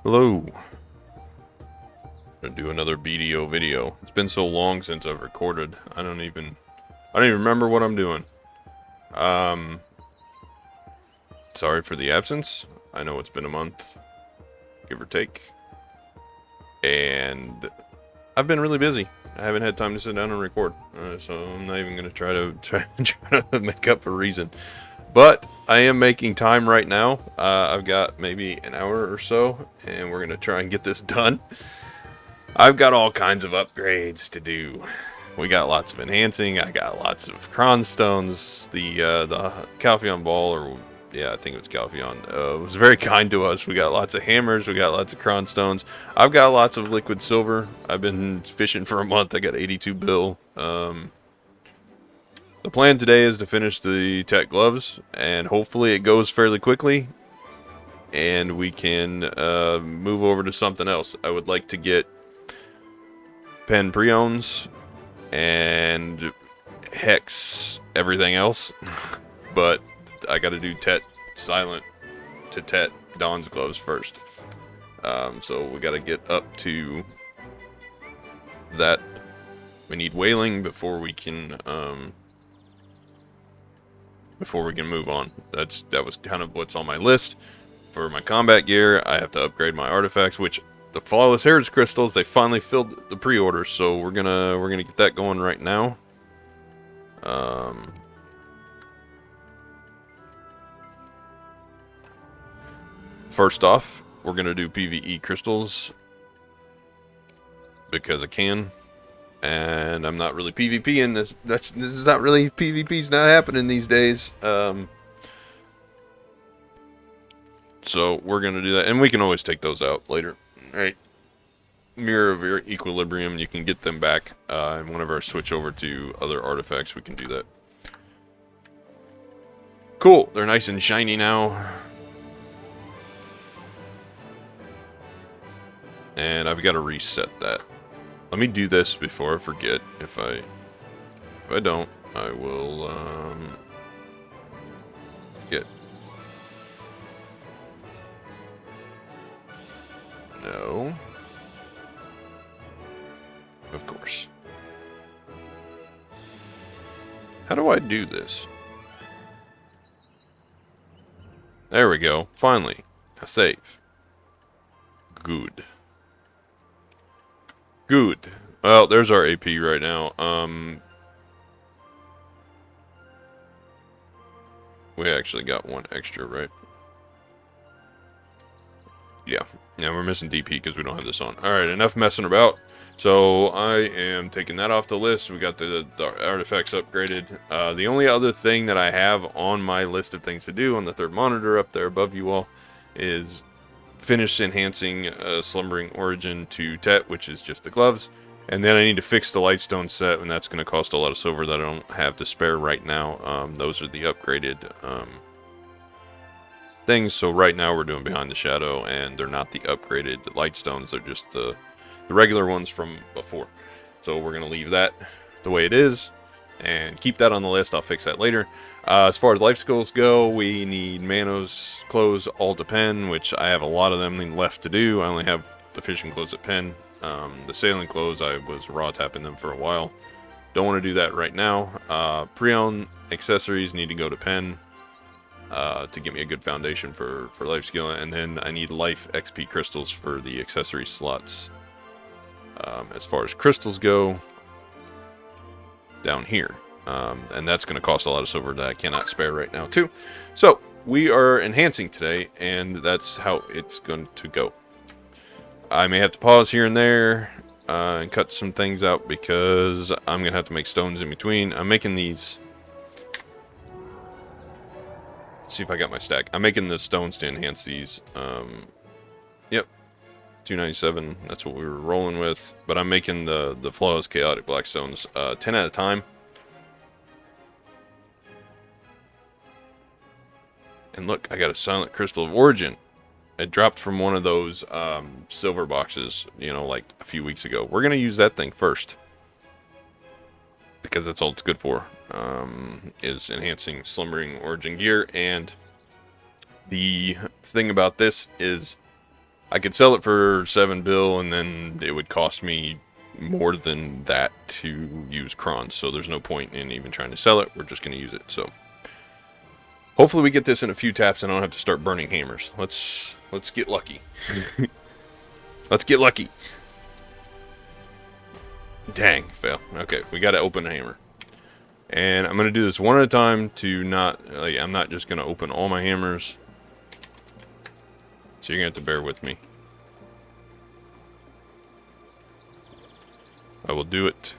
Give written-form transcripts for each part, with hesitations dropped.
Hello. Gonna do another BDO video. It's been so long since I've recorded. I don't even remember what I'm doing. Um Sorry for the absence. I know it's been a month, give or take. And I've been really busy. I haven't had time to sit down and record. So I'm not even gonna try to make up a reason. But I am making time right now. I've got maybe an hour or so, and we're gonna try and get this done. I've got all kinds of upgrades to do. We got lots of enhancing. I got lots of cron stones. The Calpheon Ball, or yeah, I think it was Calpheon, was very kind to us. We got lots of hammers. We got lots of cron stones. I've got lots of liquid silver. I've been fishing for a month. I got 82 bill. The plan today is to finish the tech gloves, and hopefully it goes fairly quickly, and we can move over to something else. I would like to get pen pre-owns and hex everything else, but I got to do Tet silent to Tet Dawn's gloves first. So we got to get up to that. We need whaling before we can move on. That was kind of what's on my list. For my combat gear, I have to upgrade my artifacts, which the flawless heritage crystals, they finally filled the pre-orders, so we're gonna get that going right now. First off, we're gonna do PvE crystals because I can. And I'm not really PvP in this. This is not really PvP's not happening these days. So we're gonna do that, and we can always take those out later. All right. Mirror of Equilibrium, you can get them back, and whenever I switch over to other artifacts, we can do that. Cool. They're nice and shiny now. And I've got to reset that. Let me do this before I forget. If I don't, I will get no. Of course. How do I do this? There we go. Finally, a save. Good. Good. Well, there's our AP right now. We actually got one extra, right? Yeah. Yeah, we're missing DP because we don't have this on. Alright, enough messing about. So, I am taking that off the list. We got the artifacts upgraded. The only other thing that I have on my list of things to do on the third monitor up there above you all is finish enhancing Slumbering Origin to Tet, which is just the gloves. And then I need to fix the Lightstone set, and that's going to cost a lot of silver that I don't have to spare right now. Those are the upgraded things. So right now we're doing Behind the Shadow, and they're not the upgraded Lightstones. They're just the regular ones from before. So we're going to leave that the way it is and keep that on the list. I'll fix that later. As far as life skills go, we need Manos clothes all to pen, which I have a lot of them left to do. I only have the fishing clothes at pen. The sailing clothes, I was raw tapping them for a while. Don't want to do that right now. Pre-owned accessories need to go to pen to give me a good foundation for life skill. And then I need life XP crystals for the accessory slots. As far as crystals go, down here. And that's going to cost a lot of silver that I cannot spare right now too. So we are enhancing today, and that's how it's going to go. I may have to pause here and there and cut some things out because I'm going to have to make stones in between. I'm making these. Let's see if I got my stack. I'm making the stones to enhance these. Yep. 297, that's what we were rolling with. But I'm making the flawless chaotic black stones 10 at a time. And look, I got a silent crystal of origin. It dropped from one of those silver boxes, you know, like a few weeks ago. We're going to use that thing first, because that's all it's good for, is enhancing Slumbering Origin gear. And the thing about this is I could sell it for 7 bill, and then it would cost me more than that to use crons. So there's no point in even trying to sell it. We're just going to use it. So hopefully we get this in a few taps and I don't have to start burning hammers. Let's get lucky. Let's get lucky. Dang, fail. Okay, we got to open a hammer. And I'm going to do this one at a time to not, like, I'm not just going to open all my hammers. So you're going to have to bear with me. I will do it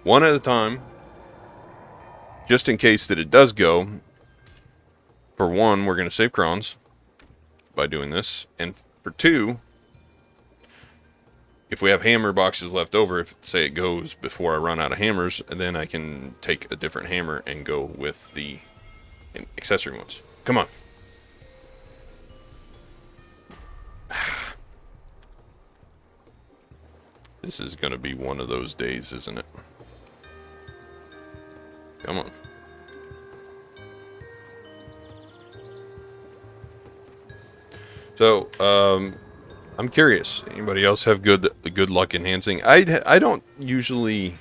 one at a time, just in case that it does go. For one, we're going to save crons by doing this. And for two, if we have hammer boxes left over, if say it goes before I run out of hammers, then I can take a different hammer and go with the accessory ones. Come on. This is going to be one of those days, isn't it? Come on. So, I'm curious. Anybody else have good luck enhancing? I don't usually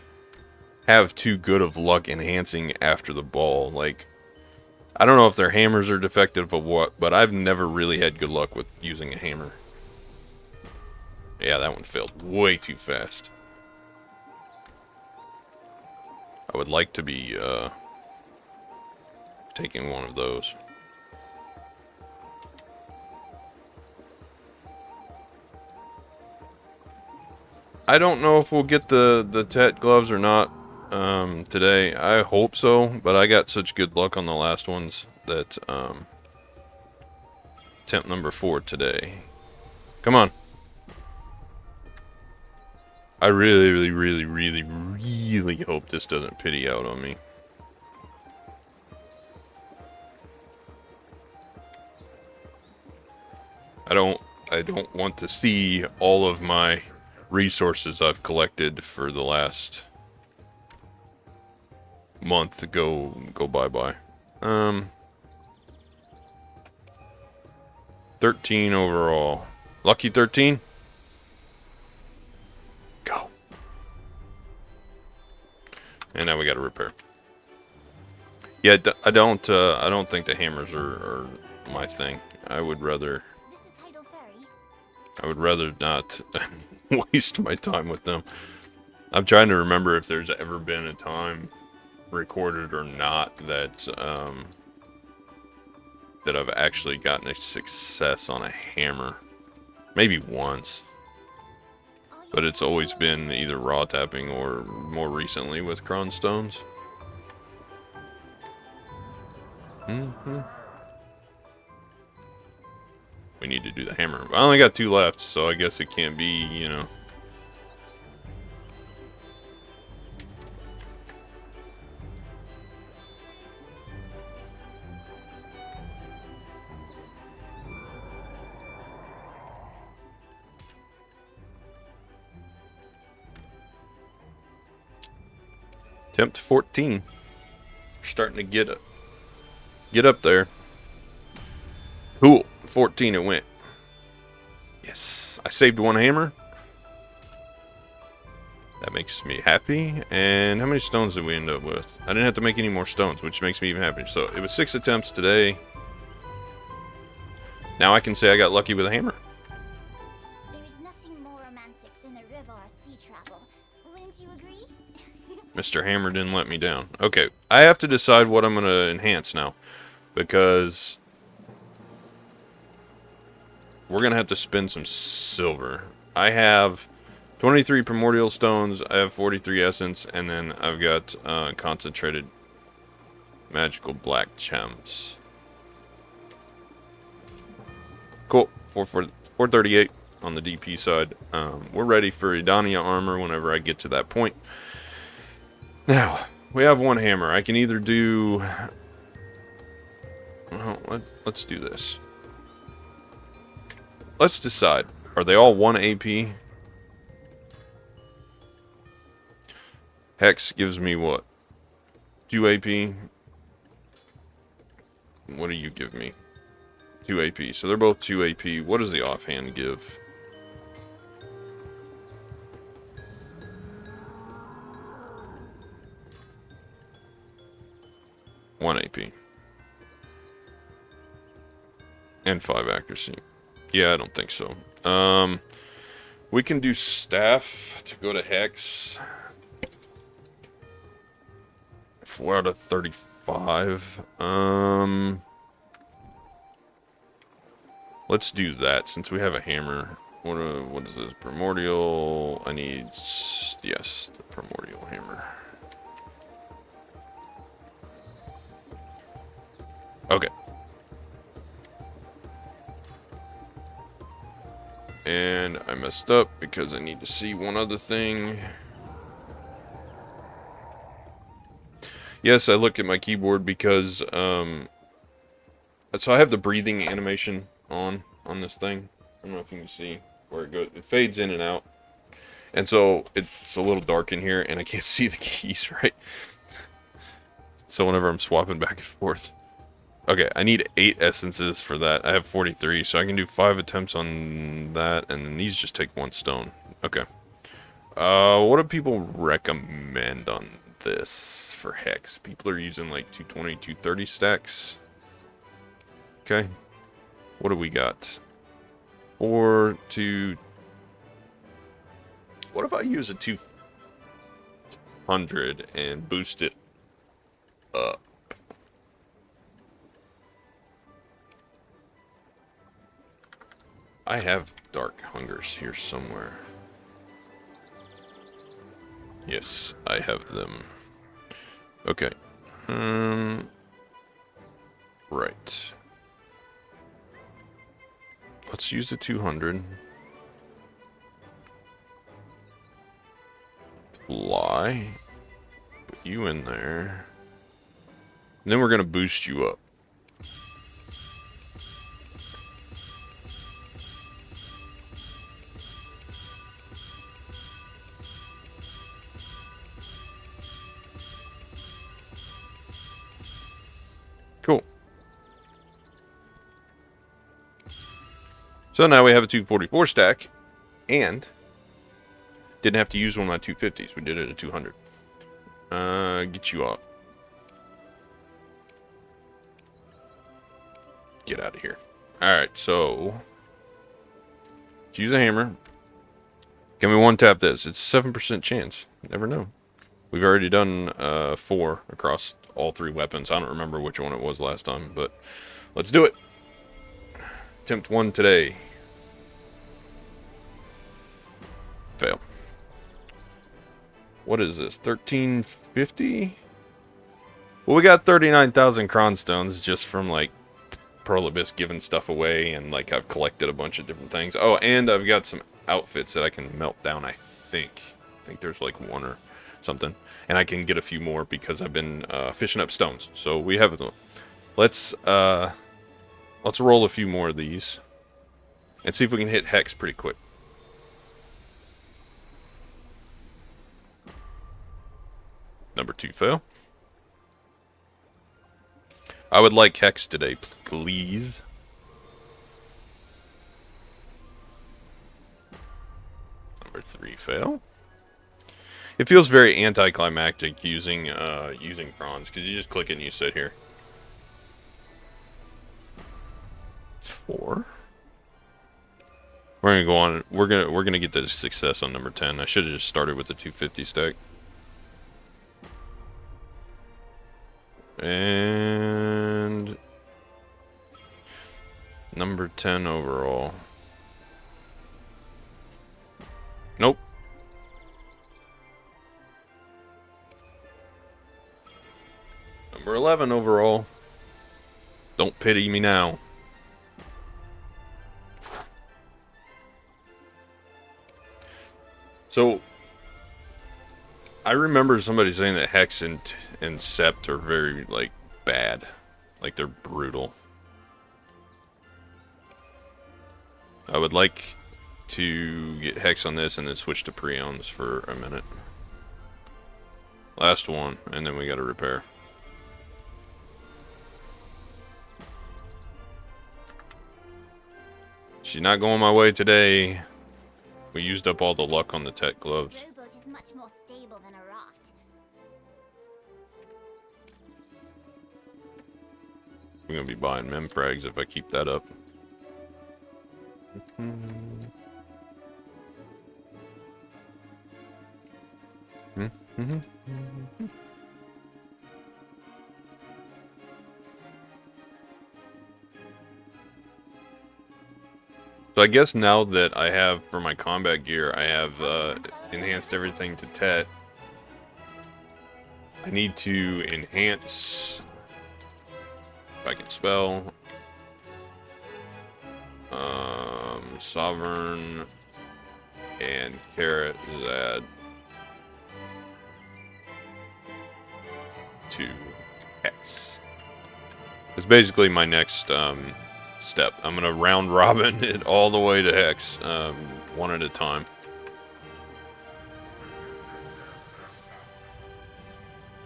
have too good of luck enhancing after the ball. Like, I don't know if their hammers are defective or what, but I've never really had good luck with using a hammer. Yeah, that one failed way too fast. I would like to be taking one of those. I don't know if we'll get the Tet gloves or not today. I hope so, but I got such good luck on the last ones that attempt number 4 today. Come on. I really, really, really, really hope this doesn't pity out on me. I don't want to see all of my resources I've collected for the last month to go bye-bye. 13 overall. Lucky 13? Go. And now we got to repair. Yeah, I don't think the hammers are my thing. I would rather not waste my time with them. I'm trying to remember if there's ever been a time recorded or not that that I've actually gotten a success on a hammer. Maybe once. But it's always been either raw tapping or more recently with cron stones. We need to do the hammer. I only got 2 left, so I guess it can't be, you know. Attempt 14. We're starting to get up there. Cool. 14 it went. Yes. I saved 1 hammer. That makes me happy. And how many stones did we end up with? I didn't have to make any more stones, which makes me even happier. So it was 6 attempts today. Now I can say I got lucky with a hammer. There is nothing more romantic than a river or sea travel. Wouldn't you agree? Mr. Hammer didn't let me down. Okay, I have to decide what I'm going to enhance now. Because we're going to have to spend some silver. I have 23 primordial stones, I have 43 essence, and then I've got concentrated magical black gems. Cool. 438 on the DP side. We're ready for Edania armor whenever I get to that point. Now, we have 1 hammer. I can either do... Well, let's do this. Let's decide. Are they all 1 AP? Hex gives me what? 2 AP? What do you give me? 2 AP. So they're both 2 AP. What does the offhand give? One AP. And 5 accuracy. Yeah, I don't think so. We can do staff to go to Hex. 4 out of 35. Let's do that since we have a hammer. What is this? Primordial. I need, yes, the primordial hammer. Okay. And I messed up because I need to see one other thing. Yes, I look at my keyboard because, so I have the breathing animation on this thing. I don't know if you can see where it goes. It fades in and out. And so it's a little dark in here and I can't see the keys right. So whenever I'm swapping back and forth. Okay, I need 8 essences for that. I have 43, so I can do 5 attempts on that, and then these just take 1 stone. Okay. What do people recommend on this for Hex? People are using like 220, 230 stacks. Okay. What do we got? 4, 2... What if I use a 200 and boost it up? I have Dark Hungers here somewhere. Yes, I have them. Okay. Right. Let's use the 200. Lie. Put you in there. And then we're going to boost you up. Cool. So now we have a 244 stack, and didn't have to use one of my 250s. We did it at 200. Get you up. Get out of here. Alright, so let's use a hammer. Can we one-tap this? It's a 7% chance. Never know. We've already done 4 across all 3 weapons. I don't remember which one it was last time, but let's do it. Attempt 1 today. Fail. What is this? 1350? Well, we got 39,000 cronstones just from like Pearl Abyss giving stuff away, and like I've collected a bunch of different things. Oh, and I've got some outfits that I can melt down, I think. I think there's like 1 or something. And I can get a few more because I've been fishing up stones. So we have them. Let's roll a few more of these and see if we can hit Hex pretty quick. Number 2 fail. I would like Hex today, please. Number 3 fail. It feels very anticlimactic using bronze because you just click it and you sit here. It's 4. We're gonna go on. We're gonna get the success on number 10. I should have just started with the 250 stack. And number 10 overall. Nope. Number 11 overall. Don't pity me now. So, I remember somebody saying that Hex and Sept are very, like, bad. Like, they're brutal. I would like to get Hex on this and then switch to Preons for a minute. Last one, and then we gotta repair. She's not going my way today. We used up all the luck on the tech gloves. Rowboat is much more stable than a raft. I'm gonna be buying mem frags if I keep that up. So I guess now that I have, for my combat gear, I have enhanced everything to Tet. I need to enhance, if I can spell, Sovereign and Carrot Zad to Hex. It's basically my next step. I'm gonna round robin it all the way to Hex, one at a time.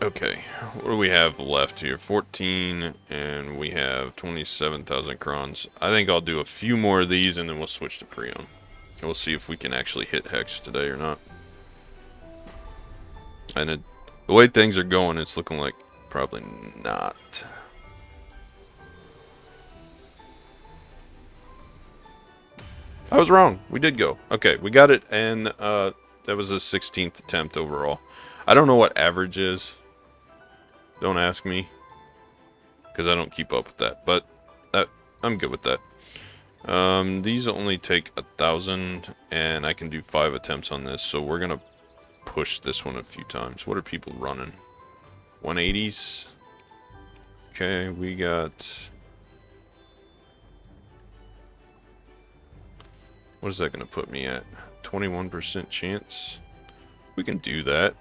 Okay, what do we have left here? 14, and we have 27,000 crons. I think I'll do a few more of these, and then we'll switch to Prion. And we'll see if we can actually hit Hex today or not. And the way things are going, it's looking like probably not. I was wrong. We did go. Okay, we got it, and that was a 16th attempt overall. I don't know what average is. Don't ask me, because I don't keep up with that. But I'm good with that. These only take 1,000, and I can do 5 attempts on this. So we're gonna push this one a few times. What are people running? 180s. Okay, we got. What is that gonna put me at? 21% chance. We can do that.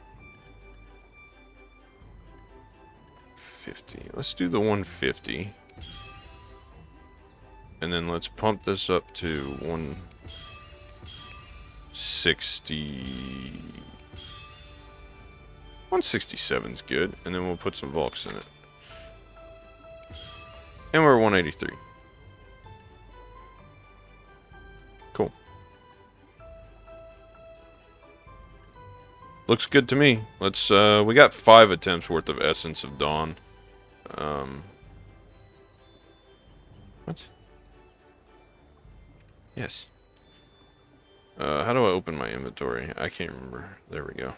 50. Let's do the 150. And then let's pump this up to 160. 167 is good. And then we'll put some Volks in it. And we're 183. Cool. Looks good to me. Let's, we got 5 attempts worth of Essence of Dawn. What? Yes. How do I open my inventory? I can't remember. There we go.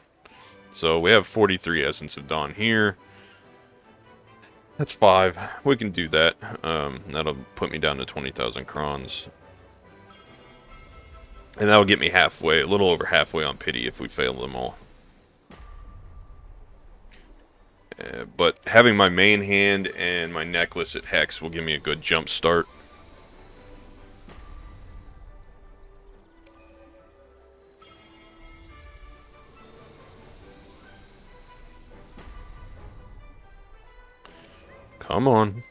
So we have 43 Essence of Dawn here. That's 5. We can do that. That'll put me down to 20,000 crons. And that'll get me halfway, a little over halfway on pity if we fail them all. But having my main hand and my necklace at Hex will give me a good jump start. Come on.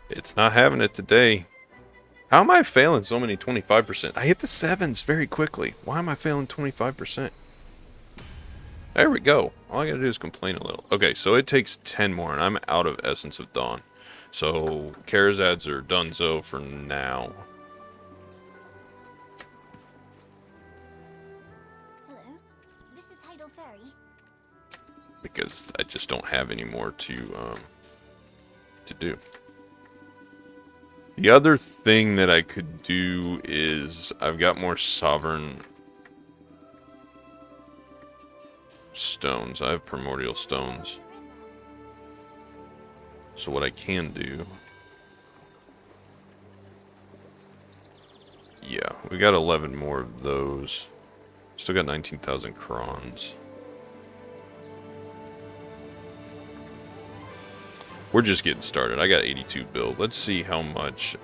It's not having it today. How am I failing so many 25%? I hit the 7s very quickly. Why am I failing 25%? There we go. All I gotta do is complain a little. Okay, so it takes 10 more, and I'm out of Essence of Dawn. So, Karazads are donezo for now. Hello, this is Heidel Ferry. Because I just don't have any more to do. The other thing that I could do is I've got more Sovereign stones. I have Primordial stones. So what I can do... Yeah, we got 11 more of those. Still got 19,000 crons. We're just getting started. I got 82 build. Let's see how much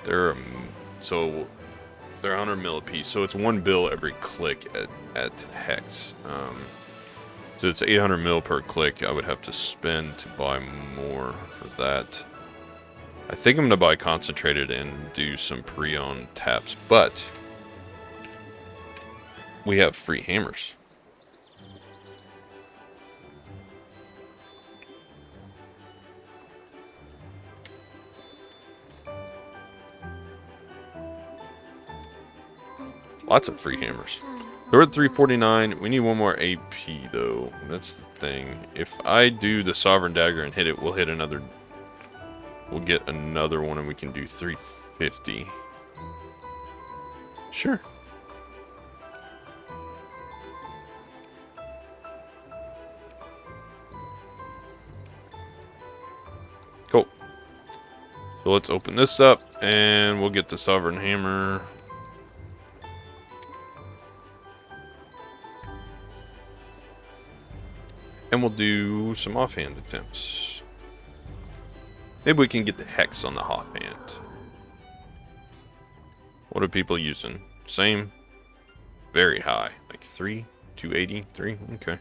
they're 100 mil a piece. So it's 1 bill every click at Hex. So it's 800 mil per click. I would have to spend to buy more for that. I think I'm gonna buy concentrated and do some pre-owned taps, but we have free hammers. Lots of free hammers. So we're at 349. We need one more AP, though. That's the thing. If I do the Sovereign Dagger and hit it, we'll hit another... We'll get another one, and we can do 350. Sure. Cool. So let's open this up, and we'll get the Sovereign Hammer. And we'll do some offhand attempts. Maybe we can get the Hex on the offhand. What are people using? Same. Very high. Like 280, 3? Okay.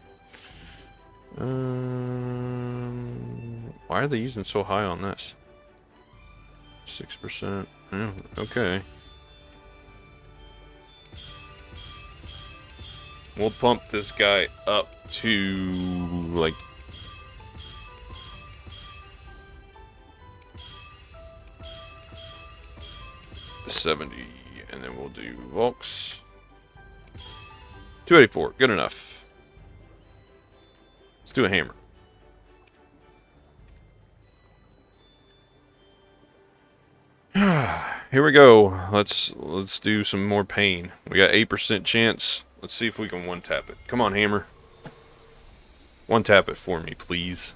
Why are they using so high on this? 6%. Yeah, okay. We'll pump this guy up to like 70, and then we'll do Volks. 284, good enough. Let's do a hammer. Here we go. Let's do some more pain. We got 8% chance. Let's see if we can one tap it. Come on, hammer. One tap it for me, please.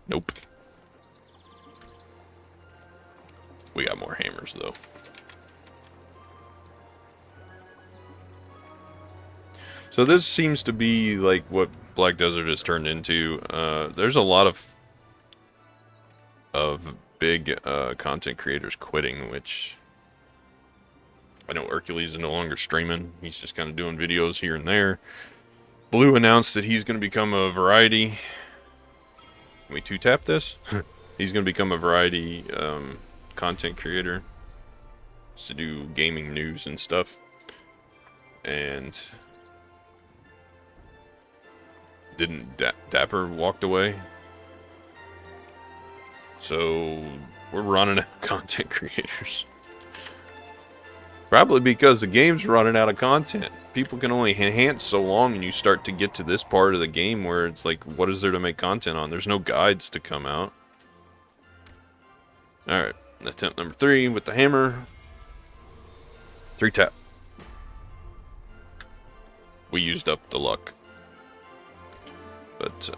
Nope. We got more hammers, though. So this seems to be like what Black Desert has turned into. There's a lot of big content creators quitting, which I know Hercules is no longer streaming. He's just kind of doing videos here and there. Blue announced that he's going to become a variety. Can we two-tap this? He's going to become a variety content creator to do gaming news and stuff. And didn't Dapper walked away? So we're running out of content creators. Probably because the game's running out of content. People can only enhance so long, and you start to get to this part of the game where it's like, what is there to make content on? There's no guides to come out. Alright, attempt number 3 with the hammer. 3 tap. We used up the luck. But,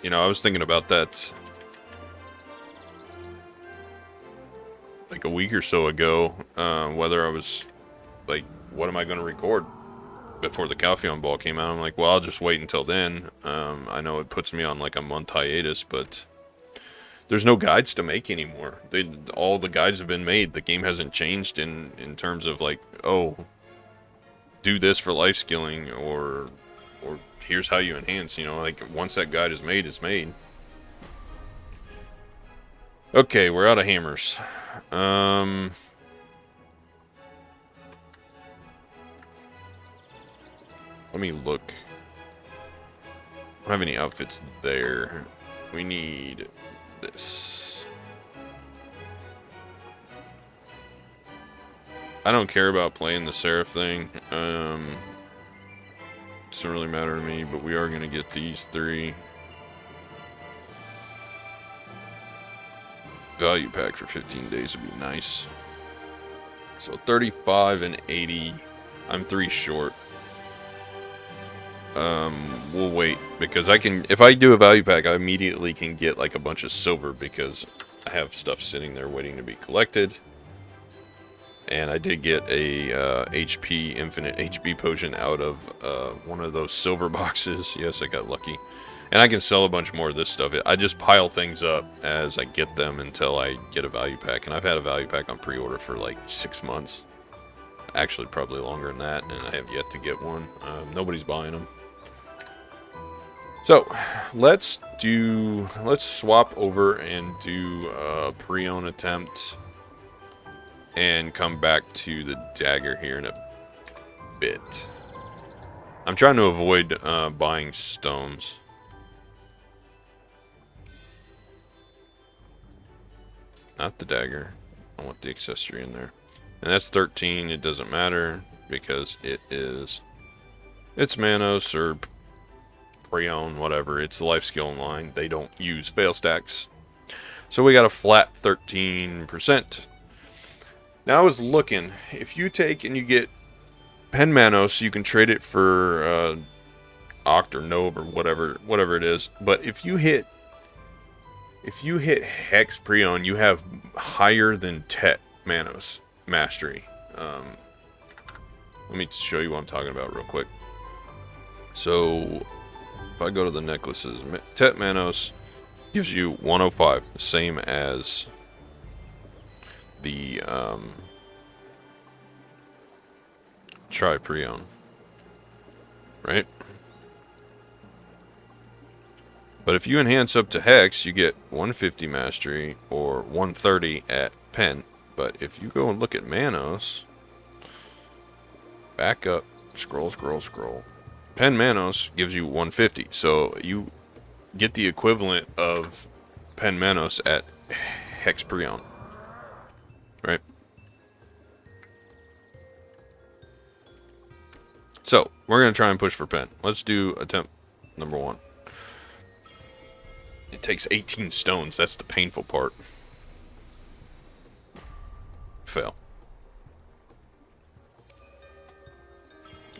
you know, I was thinking about that like a week or so ago, whether I was like, what am I going to record before the Calpheon Ball came out? I'm like, well, I'll just wait until then. I know it puts me on like a month hiatus, but there's no guides to make anymore. All the guides have been made. The game hasn't changed in terms of like, oh, do this for life skilling, or here's how you enhance, you know, like once that guide is made, it's made. Okay, we're out of hammers. Let me look. I don't have any outfits there. We need this. I don't care about playing the Seraph thing. Doesn't really matter to me, but we are going to get these 3. Value pack for 15 days would be nice. So 35 and 80. I'm 3 short. We'll wait, because I can, if I do a value pack, I immediately can get like a bunch of silver because I have stuff sitting there waiting to be collected. And I did get a HP, infinite HP potion out of one of those silver boxes. Yes, I got lucky. And I can sell a bunch more of this stuff. I just pile things up as I get them until I get a value pack. And I've had a value pack on pre-order for like 6 months. Actually, probably longer than that, and I have yet to get one. Nobody's buying them. So, let's swap over and do a pre-own attempt. And come back to the dagger here in a bit. I'm trying to avoid buying stones. Not the dagger. I want the accessory in there. And that's 13. It doesn't matter because it's Manos or Prion, whatever. It's the life skill online. They don't use fail stacks. So we got a flat 13%. Now I was looking. If you take and you get Pen Manos, you can trade it for Oct or Nove or whatever it is. But if you hit Hex Prion, you have higher than Tet Manos mastery. Let me show you what I'm talking about real quick. So if I go to the necklaces, Tet Manos gives you 105, the same as the Tri-Prion, right? But if you enhance up to Hex, you get 150 mastery or 130 at Pen. But if you go and look at Manos, back up, scroll. Pen Manos gives you 150, so you get the equivalent of Pen Manos at Hex Prion, right? So we're gonna try and push for Pen. Let's do attempt number 1. It takes 18 stones. That's the painful part. Fail.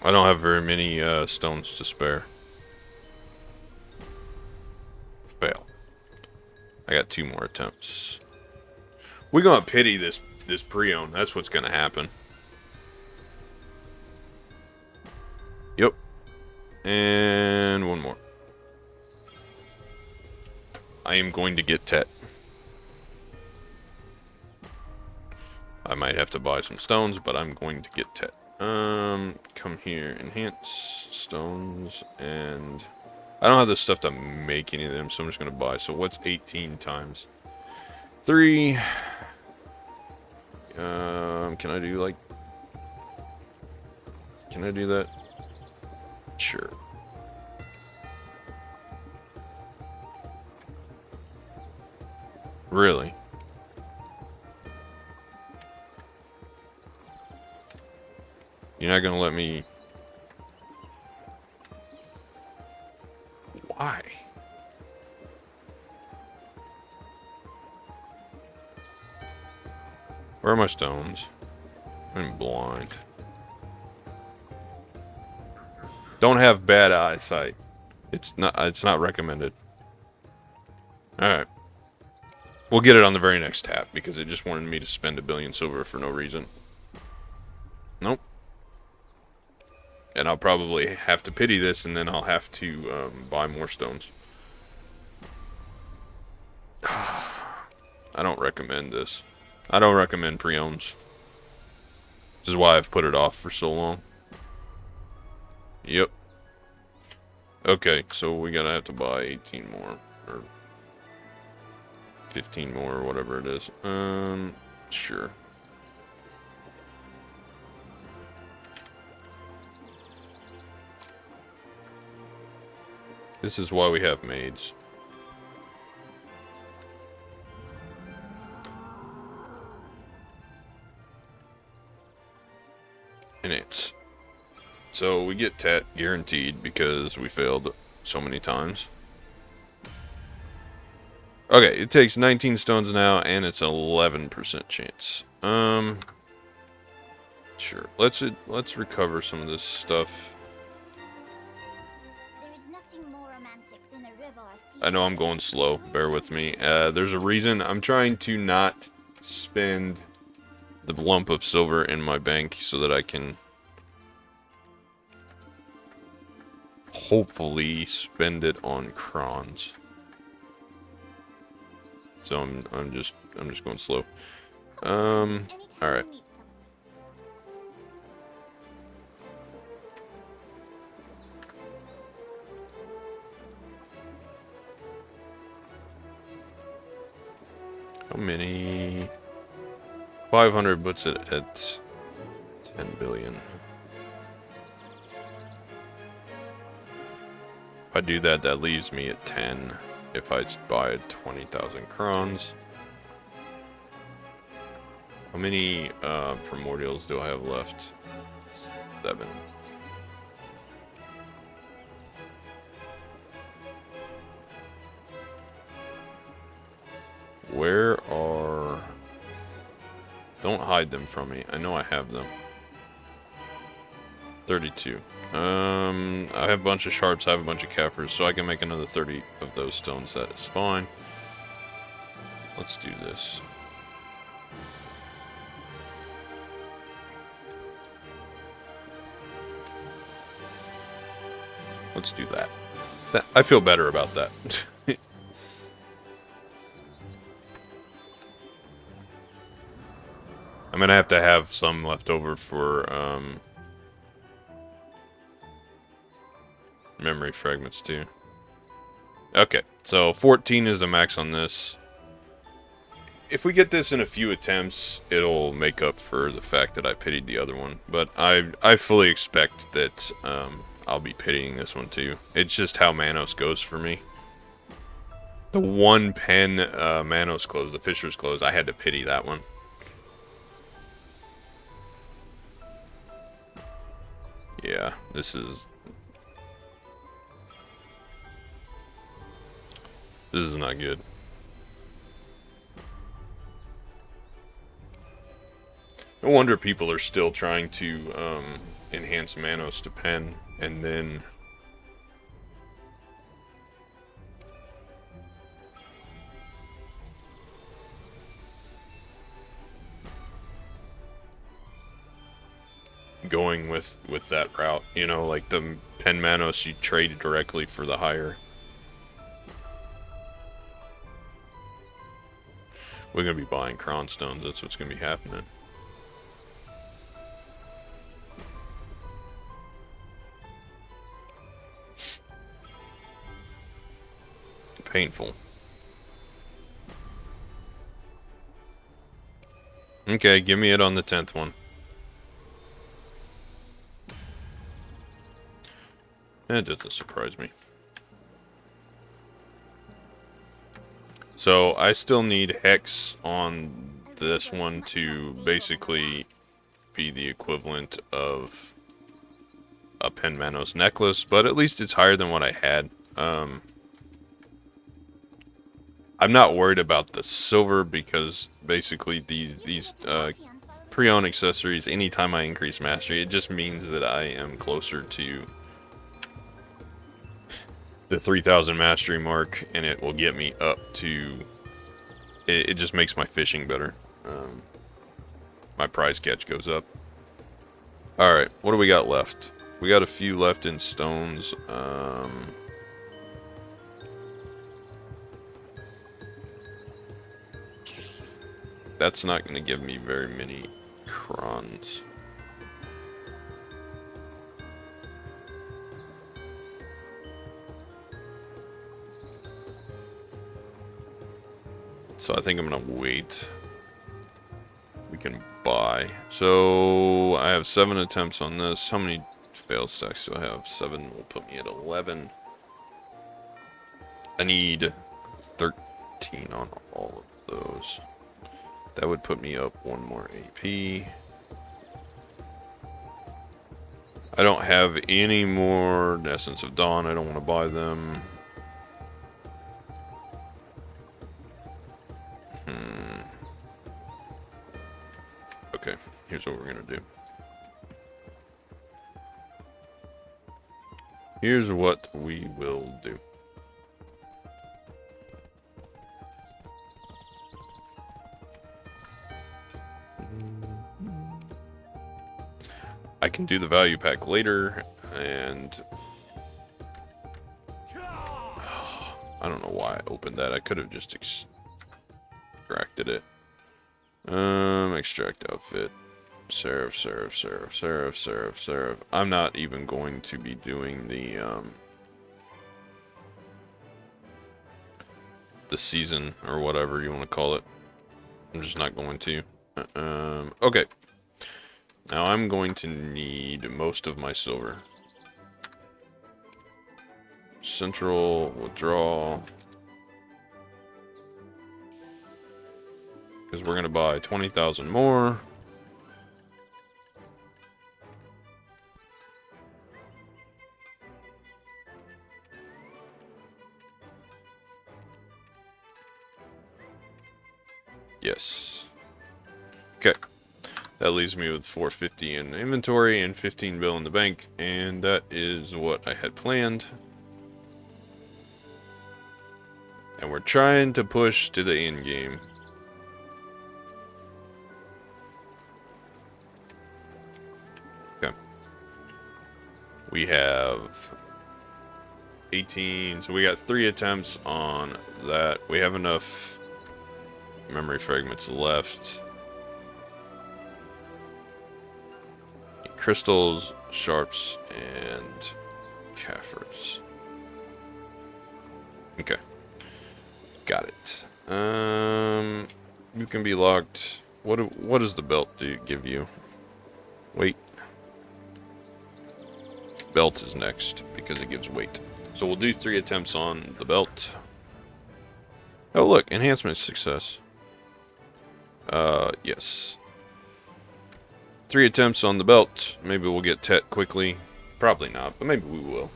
I don't have very many stones to spare. Fail. I got 2 more attempts. We're gonna pity this Prion. That's what's gonna happen. Yep. And 1 more. I am going to get Tet. I might have to buy some stones, but I'm going to get Tet. Come here, enhance stones, and I don't have the stuff to make any of them, so I'm just gonna buy. So what's 18 times 3? Can I do like? Can I do that? Sure. Really? You're not gonna let me... Why? Where are my stones? I'm blind. Don't have bad eyesight. It's not recommended. Alright. We'll get it on the very next tap because it just wanted me to spend 1 billion silver for no reason. Nope. And I'll probably have to pity this, and then I'll have to buy more stones. I don't recommend this. I don't recommend Prions. This is why I've put it off for so long. Yep. Okay, so we're gonna have to buy 18 more. Or 15 more, or whatever it is. Sure. This is why we have maids. And it's... So we get Tet guaranteed because we failed so many times. Okay, it takes 19 stones now, and it's an 11% chance. Sure. Let's recover some of this stuff. There is nothing more romantic than a river or sea. I know I'm going slow. Bear with me. There's a reason. I'm trying to not spend the lump of silver in my bank so that I can hopefully spend it on crons. So I'm just going slow. All right. How many? 500 puts it at 10 billion. If I do that, that leaves me at 10. If I buy 20,000 crons. How many primordials do I have left? 7. Where are... Don't hide them from me. I know I have them. 32. I have a bunch of sharps, I have a bunch of Kafirs, so I can make another 30 of those stones. That is fine. Let's do this. Let's do that. I feel better about that. I'm gonna have to have some left over for memory fragments too. Okay, so 14 is the max on this. If we get this in a few attempts, it'll make up for the fact that I pitied the other one. But I fully expect that I'll be pitying this one too. It's just how Manos goes for me. The one pen Manos close, the Fisher's close, I had to pity that one. Yeah, this is not good. No wonder people are still trying to enhance Manos to pen, and then going with that route. You know, like the pen Manos, you trade directly for the higher. We're gonna be buying Cron stones. That's what's gonna be happening. Painful. Okay, give me it on the 10th one. That doesn't surprise me. So I still need Hex on this one to basically be the equivalent of a Pen Manos necklace, but at least it's higher than what I had. I'm not worried about the silver because basically these pre-owned accessories, anytime I increase mastery, it just means that I am closer to the 3,000 mastery mark, and it will get me up to... It just makes my fishing better. My prize catch goes up. Alright, what do we got left? We got a few left in stones. That's not going to give me very many crons. So I think I'm going to wait. We can buy. So I have 7 attempts on this. How many fail stacks do I have? 7 will put me at 11. I need 13 on all of those. That would put me up 1 more AP. I don't have any more Essence of Dawn. I don't want to buy them. Okay, here's what we're gonna do. Here's what we will do. I can do the value pack later, and I don't know why I opened that. I could have just extracted it. Extract outfit. Seraph. I'm not even going to be doing the season or whatever you want to call it. I'm just not going to. Okay. Now I'm going to need most of my silver. Central, withdraw. because we're going to buy 20,000 more. Yes. Okay. That leaves me with 450 in inventory and 15 bill in the bank, and that is what I had planned. And we're trying to push to the end game. Okay. We have 18, so we got 3 attempts on that. We have enough memory fragments left. Crystals, sharps, and Kafirs. Okay. Got it. You can be locked. What does the belt give you? Weight. Belt is next because it gives weight. So we'll do 3 attempts on the belt. Oh look, enhancement success. Yes. 3 attempts on the belt. Maybe we'll get Tet quickly. Probably not, but maybe we will.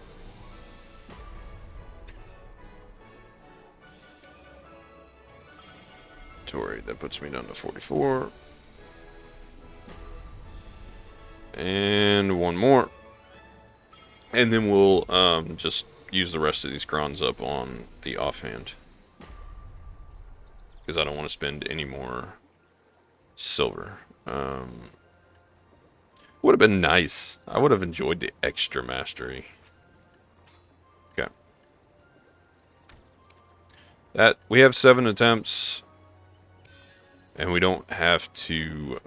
Tori, that puts me down to 44. And 1 more. And then we'll just use the rest of these crons up on the offhand. Because I don't want to spend any more silver. Would have been nice. I would have enjoyed the extra mastery. Okay. That we have 7 attempts, and we don't have to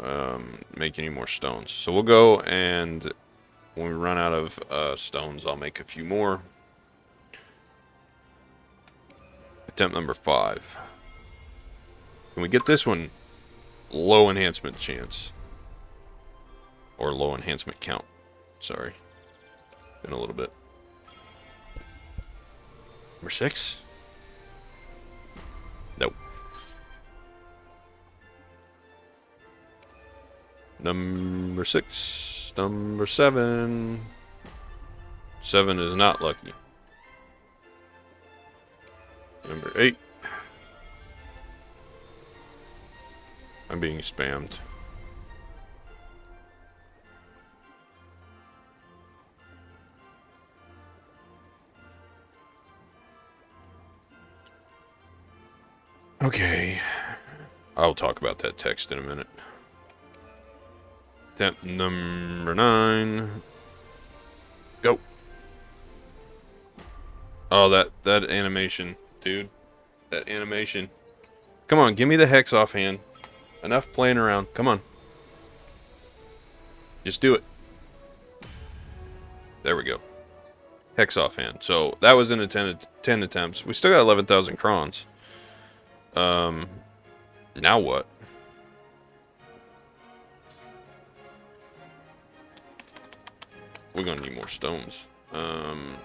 make any more stones. So we'll go, and when we run out of stones, I'll make a few more. Attempt number 5. Can we get this one? Low enhancement chance. Or low enhancement count. Sorry. Been a little bit. Number 6? Nope. Number 6. Number 7. 7 is not lucky. Number 8. I'm being spammed. Okay. I'll talk about that text in a minute. Attempt number 9. Go. Oh, that animation, dude. That animation. Come on, give me the hex offhand. Enough playing around. Come on. Just do it. There we go. Hex offhand. So that was in 10 attempts. We still got 11,000 crons. Now what? We're gonna need more stones. I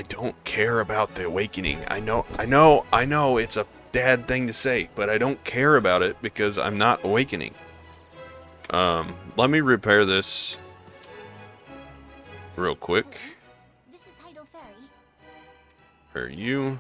don't care about the awakening. I know, it's a bad thing to say, but I don't care about it because I'm not awakening. Let me repair this real quick. This is Heidel Ferry. Repair you.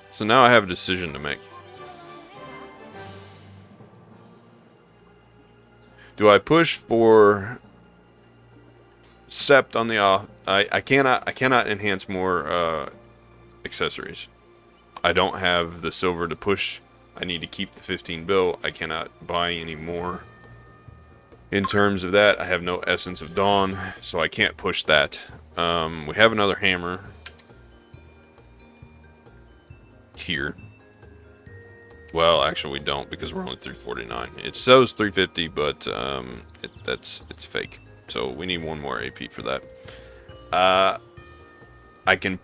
So now I have a decision to make. Do I push for Sept on the off? I cannot enhance more accessories. I don't have the silver to push. I need to keep the 15 bill. I cannot buy any more. In terms of that, I have no Essence of Dawn, so I can't push that. We have another hammer here. Well, actually, we don't because we're only 349. It shows 350, but it's fake. So we need 1 more AP for that. I can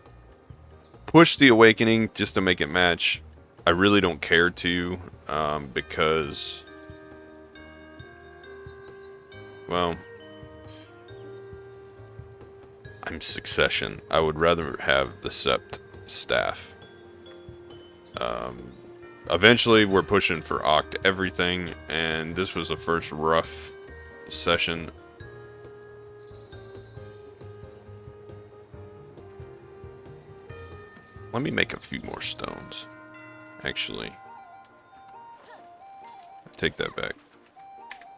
push the Awakening just to make it match. I really don't care to, because, well, I'm Succession. I would rather have the Sept staff. Eventually, we're pushing for Oct everything, and this was the first rough session. Let me make a few more stones. Actually, take that back.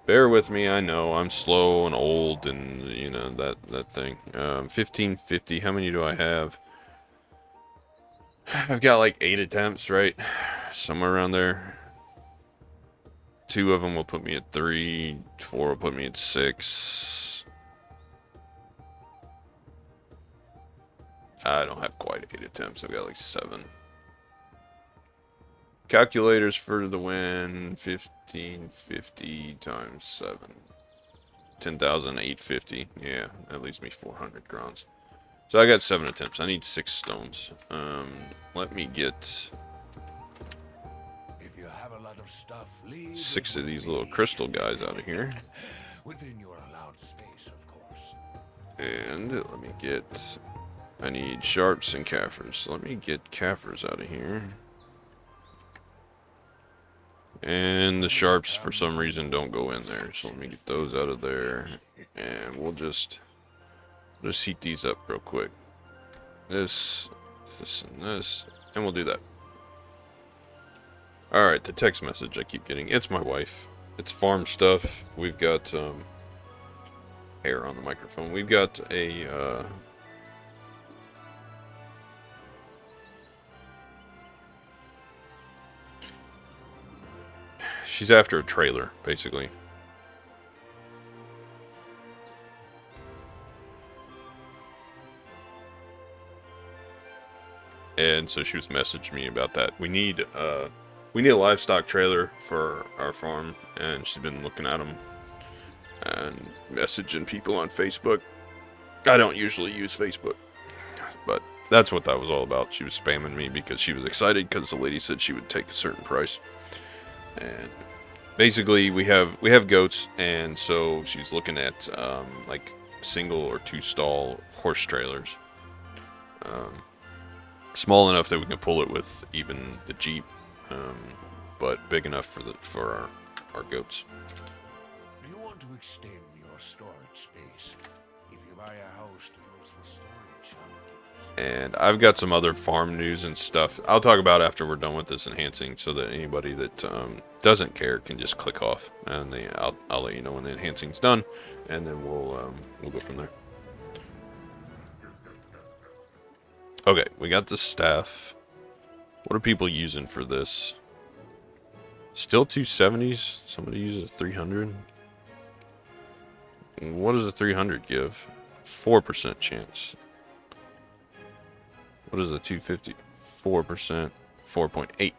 Bear with me, I know I'm slow and old, and you know that thing. 1550. How many do I have? I've got like 8 attempts, right? Somewhere around there. 2 of them will put me at 3. 4 will put me at 6. I don't have quite 8 attempts. I've got like 7. Calculators for the win. 1550 times 7. 10,850. Yeah, that leaves me 400 crowns. So I got 7 attempts. I need 6 stones. Let me get 6 of these little crystal guys out of here. Within your allowed space, of course. And let me get... I need sharps and Kafirs. Let me get Kafirs out of here. And the sharps, for some reason, don't go in there. So let me get those out of there. And we'll just heat these up real quick. This, and this. And we'll do that. Alright, the text message I keep getting. It's my wife. It's farm stuff. We've got hair on the microphone. We've got a she's after a trailer, basically. And so she was messaging me about that. We need a livestock trailer for our farm, and she's been looking at them and messaging people on Facebook. I don't usually use Facebook, but that's what that was all about. She was spamming me because she was excited because the lady said she would take a certain price. And basically, we have goats, and so she's looking at like single or 2 stall horse trailers, small enough that we can pull it with even the Jeep, but big enough for our goats. Do you want to extend your storage space? If you buy a house to use for storage, And I've got some other farm news and stuff I'll talk about after we're done with this enhancing, so that anybody that doesn't care can just click off, and I'll let you know when the enhancing's done, and then we'll go from there. Okay, we got the staff. What are people using for this? Still 270s? Somebody uses 300? What does a 300 give? 4% chance. What is a 250? 4%. 4.8.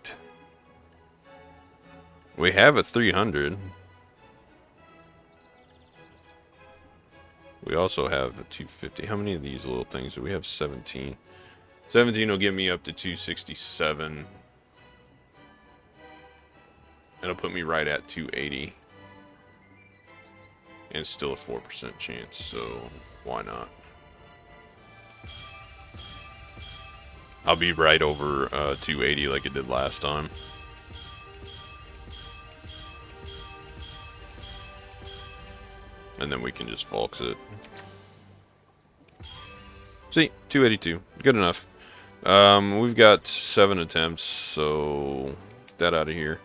We have a 300. We also have a 250. How many of these little things do we have? 17. 17 will get me up to 267. It'll put me right at 280. And still a 4% chance, so why not? I'll be right over 280 like it did last time. And then we can just Volks it. See, 282. Good enough. We've got 7 attempts, so get that out of here.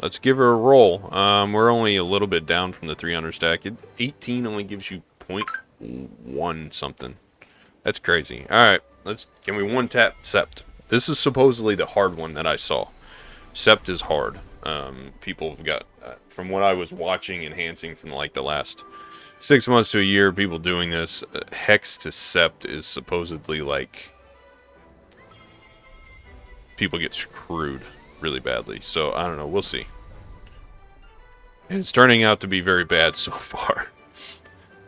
Let's give her a roll. We're only a little bit down from the 300 stack. 18 only gives you 0.1 something. That's crazy. Alright, can we one-tap Sept? This is supposedly the hard one that I saw. Sept is hard. People have got, from what I was watching, enhancing from like the last 6 months to a year, people doing this, Hex to Sept is supposedly like, people get screwed really badly. So, I don't know, we'll see. And it's turning out to be very bad so far.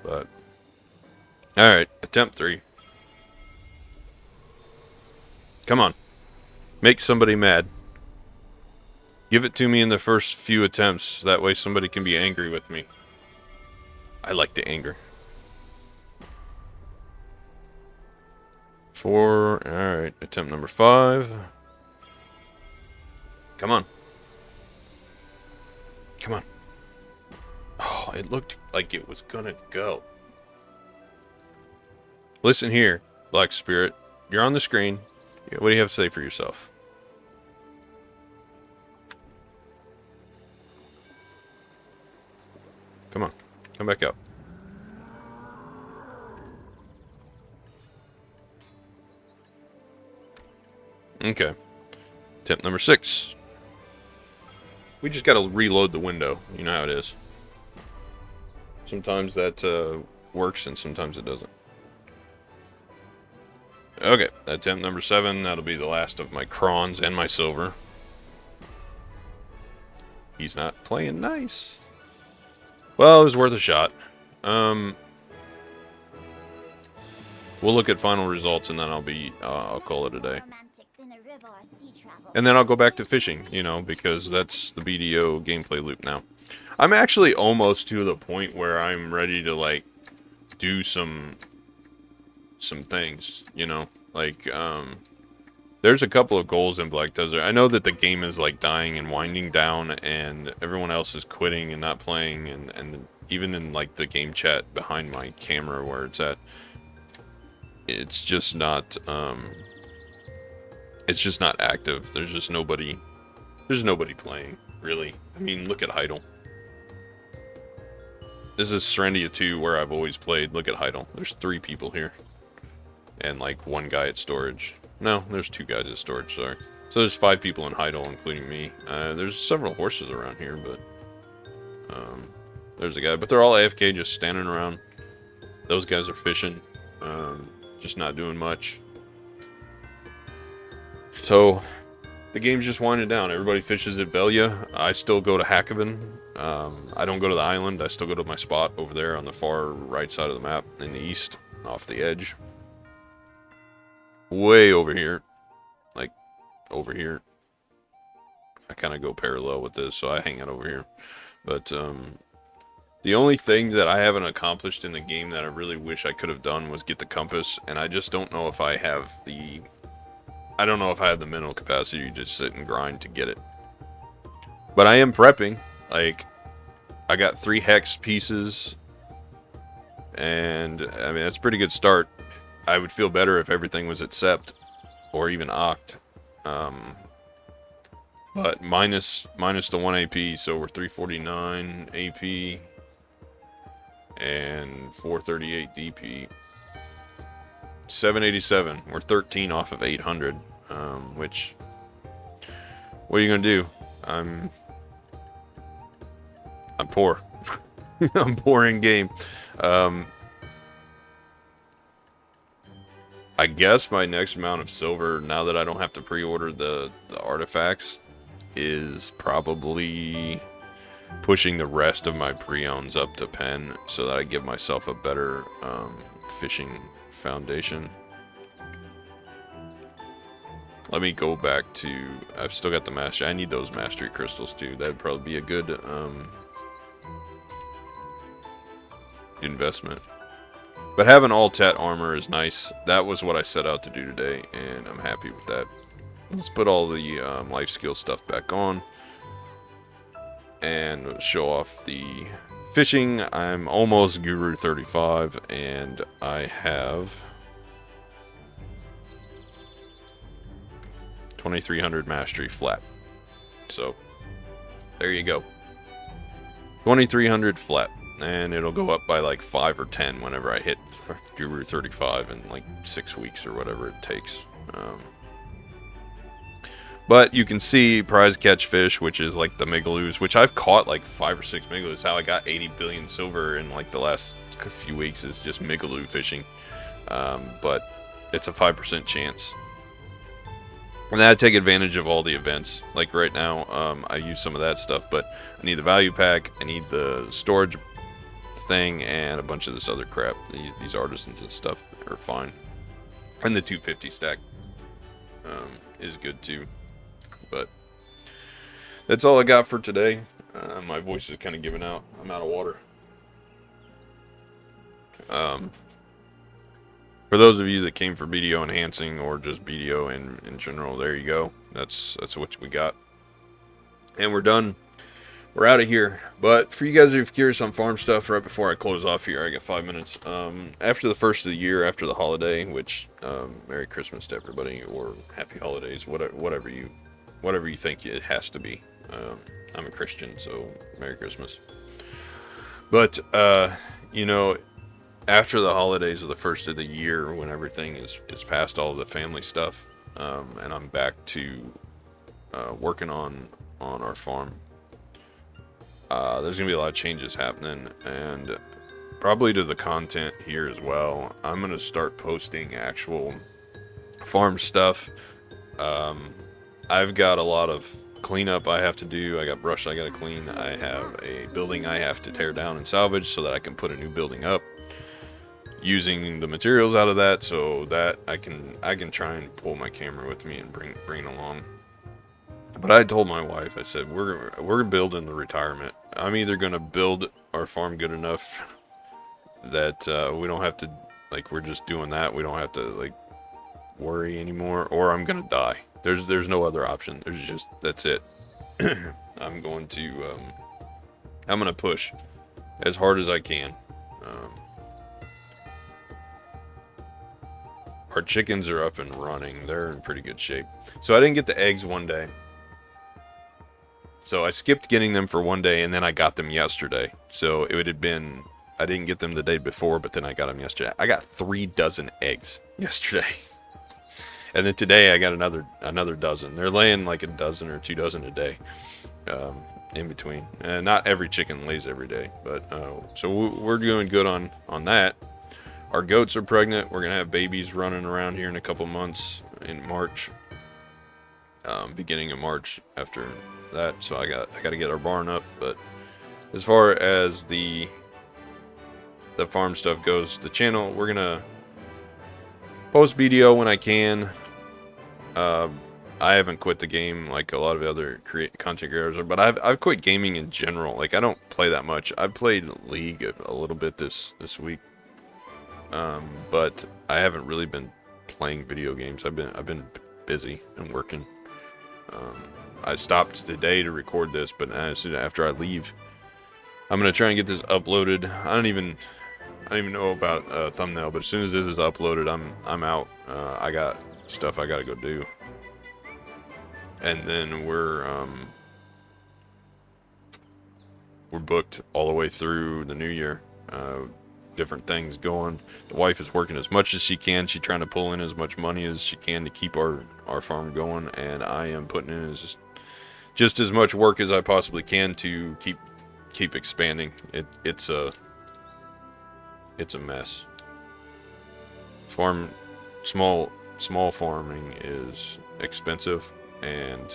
But, alright, attempt 3. Come on. Make somebody mad. Give it to me in the first few attempts. That way somebody can be angry with me. I like the anger. 4. Alright. Attempt number 5. Come on. Come on. Oh, it looked like it was gonna go. Listen here, Black Spirit. You're on the screen. What do you have to say for yourself? Come on. Come back out. Okay. Attempt number 6. We just gotta reload the window. You know how it is. Sometimes that works and sometimes it doesn't. Okay, attempt number 7. That'll be the last of my crons and my silver. He's not playing nice. Well, it was worth a shot. We'll look at final results and then I'll call it a day. And then I'll go back to fishing, you know, because that's the BDO gameplay loop now. I'm actually almost to the point where I'm ready to, like, do some things, you know. Like, there's a couple of goals in Black Desert. I know that the game is, like, dying and winding down, and everyone else is quitting and not playing, and even in, like, the game chat behind my camera where it's at, it's just not active. There's just nobody playing, really. I mean, look at Heidel. This is Serendia 2 where I've always played. Look at Heidel. There's 3 people here. And like 1 guy at storage. No, there's 2 guys at storage, sorry. So there's 5 people in Heidel, including me. There's several horses around here, but there's a guy. But they're all AFK, just standing around. Those guys are fishing. Just not doing much. So, the game's just winding down. Everybody fishes at Velia. I still go to Hackhaven. I don't go to the island. I still go to my spot over there on the far right side of the map in the east, off the edge. Way over here. Like, over here. I kind of go parallel with this, so I hang out over here. But, the only thing that I haven't accomplished in the game that I really wish I could have done was get the compass, and I just don't know if I have the... I don't know if I have the mental capacity to just sit and grind to get it. But I am prepping. Like, I got 3 hex pieces. And, I mean, that's a pretty good start. I would feel better if everything was at sept. Or even oct. But minus the 1 AP. So we're 349 AP. And 438 DP. 787. We're 13 off of 800. Which, what are you gonna do? I'm poor. I'm poor in game. I guess my next amount of silver, now that I don't have to pre-order the artifacts, is probably pushing the rest of my pre-owns up to pen so that I give myself a better fishing foundation. Let me go back to... I've still got the mastery. I need those mastery crystals too. That'd probably be a good investment. But having all tat armor is nice. That was what I set out to do today, and I'm happy with that. Let's put all the life skill stuff back on. And show off the fishing. I'm almost Guru 35, and I have 2300 mastery flat. So, there you go. 2300 flat. And it'll go up by like 5 or 10 whenever I hit Guru 35 in like 6 weeks or whatever it takes. But you can see prize catch fish, which is like the megaloos, which I've caught like 5 or 6 megaloos. How I got 80 billion silver in like the last few weeks is just megaloo fishing. But it's a 5% chance. And then I take advantage of all the events. Like right now, I use some of that stuff, but I need the value pack, I need the storage thing, and a bunch of this other crap. These artisans and stuff are fine. And the 250 stack. is good too. But that's all I got for today. My voice is kind of giving out. I'm out of water. For those of you that came for BDO enhancing or just BDO in general, there you go. That's what we got. And we're done. We're out of here. But for you guys that are curious on farm stuff, right before I close off here, I got 5 minutes. After the first of the year, after the holiday, which Merry Christmas to everybody, or Happy Holidays, whatever you think it has to be. I'm a Christian, so Merry Christmas. But after the holidays of the first of the year, when everything is past all the family stuff, and I'm back to working on our farm. There's gonna be a lot of changes happening, and probably to the content here as well. I'm gonna start posting actual farm stuff. I've got a lot of cleanup I have to do. I got brush I gotta clean. I have a building I have to tear down and salvage so that I can put a new building up using the materials out of that, so that I can try and pull my camera with me and bring it along. But I told my wife, I said, we're building the retirement. I'm either gonna build our farm good enough that we don't have to, like, we're just doing that. We don't have to, like, worry anymore, or I'm gonna die. There's no other option. That's it. I'm gonna push as hard as I can. Our chickens are up and running. They're in pretty good shape. So I didn't get the eggs one day. So I skipped getting them for one day, and then I got them yesterday. So it would have been, I didn't get them the day before, but then I got them yesterday. I got 3 dozen eggs yesterday. And then today I got another dozen. They're laying like a dozen or 2 dozen a day, in between. And not every chicken lays every day, but so we're doing good on that. Our goats are pregnant. We're gonna have babies running around here in a couple months in March, beginning of March after that. So I got to get our barn up. But as far as the farm stuff goes, the channel, we're gonna post BDO when I can. I haven't quit the game like a lot of other content creators, but I've quit gaming in general. Like, I don't play that much. I played League a little bit this week, but I haven't really been playing video games. I've been busy and working. I stopped today to record this, but as soon after I leave, I'm gonna try and get this uploaded. I don't even know about thumbnail, but as soon as this is uploaded, I'm out. I got stuff I gotta go do, and then we're booked all the way through the new year. Different things going. The wife is working as much as she can. She's trying to pull in as much money as she can to keep our farm going, and I am putting in just as much work as I possibly can to keep expanding. It's a mess. Small farming is expensive, and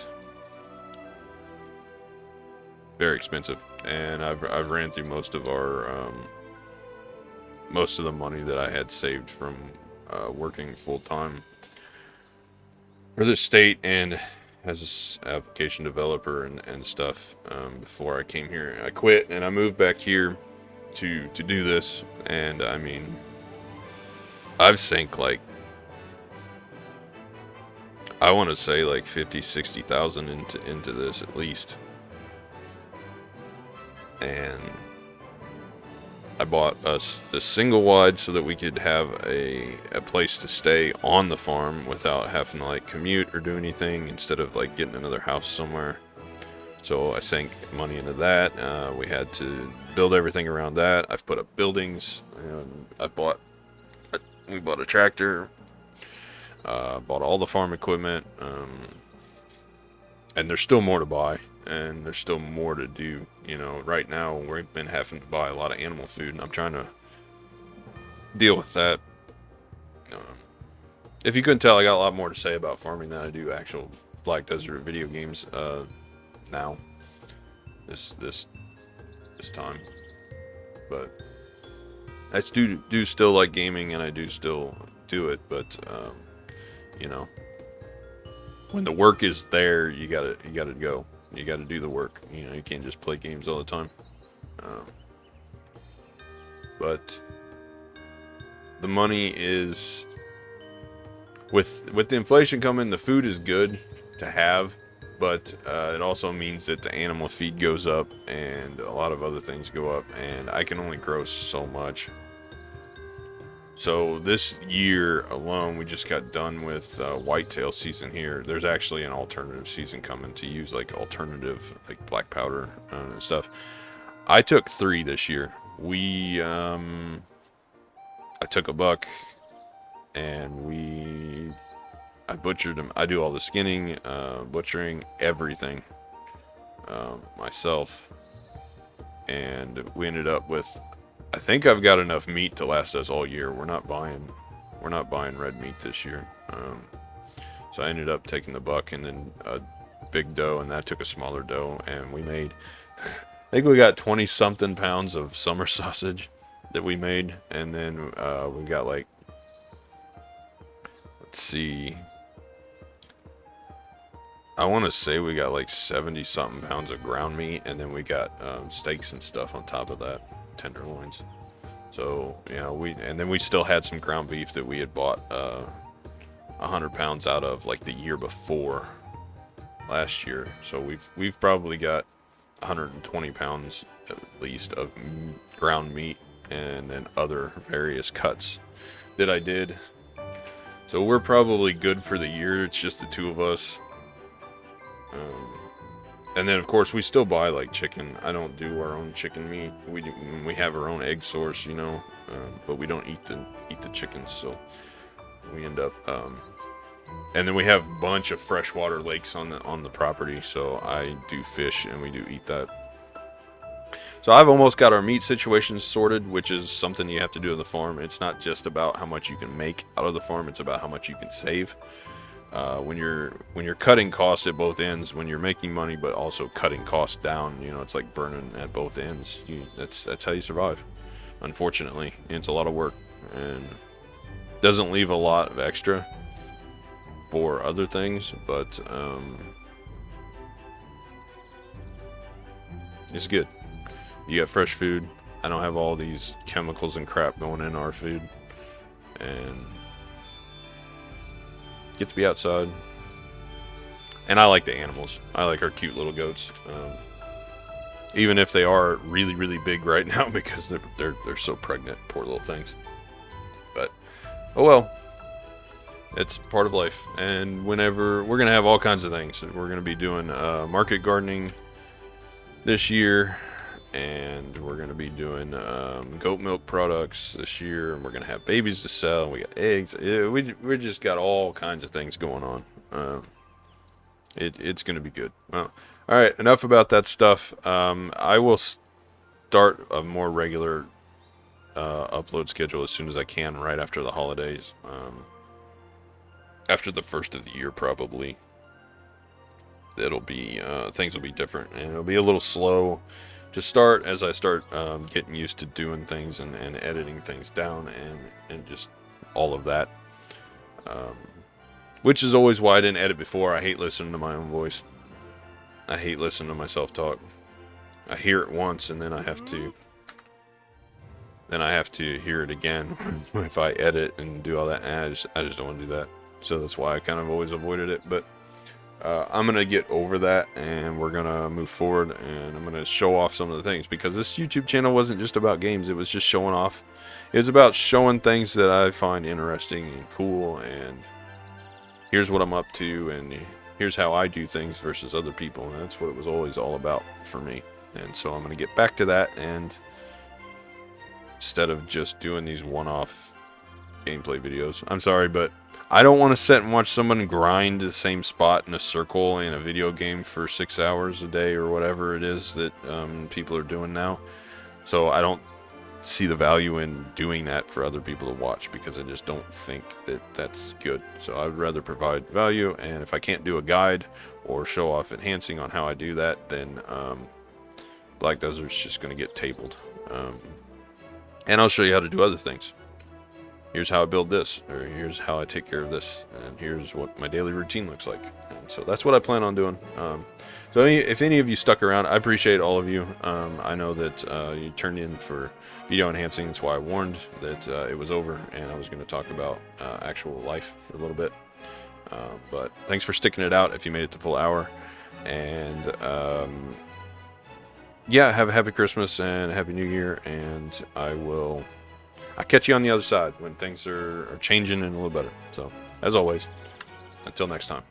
very expensive. And I've ran through most of the money that I had saved from working full time for the state and as an application developer and stuff before I came here. I quit and I moved back here to do this, and I mean, I've sank like, I want to say like 50,000-60,000 into this at least. And I bought us the single wide so that we could have a place to stay on the farm without having to like commute or do anything, instead of like getting another house somewhere. So I sank money into that. We had to build everything around that. I've put up buildings, and we bought a tractor, bought all the farm equipment, and there's still more to buy, and there's still more to do. You know, right now we've been having to buy a lot of animal food, and I'm trying to deal with that. If you couldn't tell, I got a lot more to say about farming than I do actual Black Desert video games now, this time. But I do still like gaming, and I do still do it, but you know, when the work is there, you gotta go. You gotta do the work. You know, you can't just play games all the time. Um, but the money is with the inflation coming. The food is good to have, but it also means that the animal feed goes up and a lot of other things go up, and I can only grow so much. So this year alone, we just got done with whitetail season here. There's actually an alternative season coming to use like alternative like black powder and stuff. I took 3 this year. I took a buck and I butchered him. I do all the skinning, butchering, everything myself, and we ended up with. I think I've got enough meat to last us all year. We're not buying red meat this year. So I ended up taking the buck and then a big doe, and that took a smaller doe, and we made. I think we got 20 something pounds of summer sausage that we made, and then we got like, let's see, I want to say we got like 70 something pounds of ground meat, and then we got steaks and stuff on top of that, tenderloins. So and then we still had some ground beef that we had bought 100 pounds out of like the year before last year. So we've probably got 120 pounds at least of ground meat, and then other various cuts that I did. So we're probably good for the year. It's just the 2 of us. And then of course we still buy like chicken. I don't do our own chicken meat. We have our own egg source, but we don't eat the chickens. So we end up. And then we have a bunch of freshwater lakes on the property. So I do fish and we do eat that. So I've almost got our meat situation sorted, which is something you have to do on the farm. It's not just about how much you can make out of the farm. It's about how much you can save. When you're cutting costs at both ends, when you're making money but also cutting costs down, it's like burning at both ends. That's how you survive, unfortunately. And it's a lot of work and doesn't leave a lot of extra for other things, but it's good. You got fresh food. I don't have all these chemicals and crap going in our food, and get to be outside. And I like the animals. I like our cute little goats, even if they are really, really big right now because they're so pregnant, poor little things. But oh well, it's part of life. And whenever we're gonna have all kinds of things, we're gonna be doing market gardening this year. And we're going to be doing goat milk products this year. And we're going to have babies to sell. We got eggs. We just got all kinds of things going on. It's going to be good. Well, all right, enough about that stuff. I will start a more regular upload schedule as soon as I can right after the holidays. After the first of the year, probably. It'll be, things will be different. And it'll be a little slow to start as I start getting used to doing things and editing things down and just all of that. Which is always why I didn't edit before. I hate listening to my own voice. I hate listening to myself talk. I hear it once and then I have to hear it again if I edit and do all that. And I just don't want to do that. So that's why I kind of always avoided it. But I'm going to get over that, and we're going to move forward, and I'm going to show off some of the things, because this YouTube channel wasn't just about games. It was just showing off. It was about showing things that I find interesting and cool, and here's what I'm up to, and here's how I do things versus other people, and that's what it was always all about for me. And so I'm going to get back to that, and instead of just doing these one-off gameplay videos. I'm sorry, but I don't want to sit and watch someone grind the same spot in a circle in a video game for 6 hours a day or whatever it is that people are doing now. So I don't see the value in doing that for other people to watch, because I just don't think that that's good. So I would rather provide value, and if I can't do a guide or show off enhancing on how I do that, then Black Desert's just going to get tabled. And I'll show you how to do other things. here's how I build this, or here's how I take care of this, and here's what my daily routine looks like. And so that's what I plan on doing. So if any of you stuck around, I appreciate all of you. I know that you turned in for video enhancing. That's why I warned that it was over and I was going to talk about actual life for a little bit. But thanks for sticking it out if you made it the full hour. And yeah, have a happy Christmas and a happy New Year. And I'll catch you on the other side when things are changing and a little better. So as always, until next time.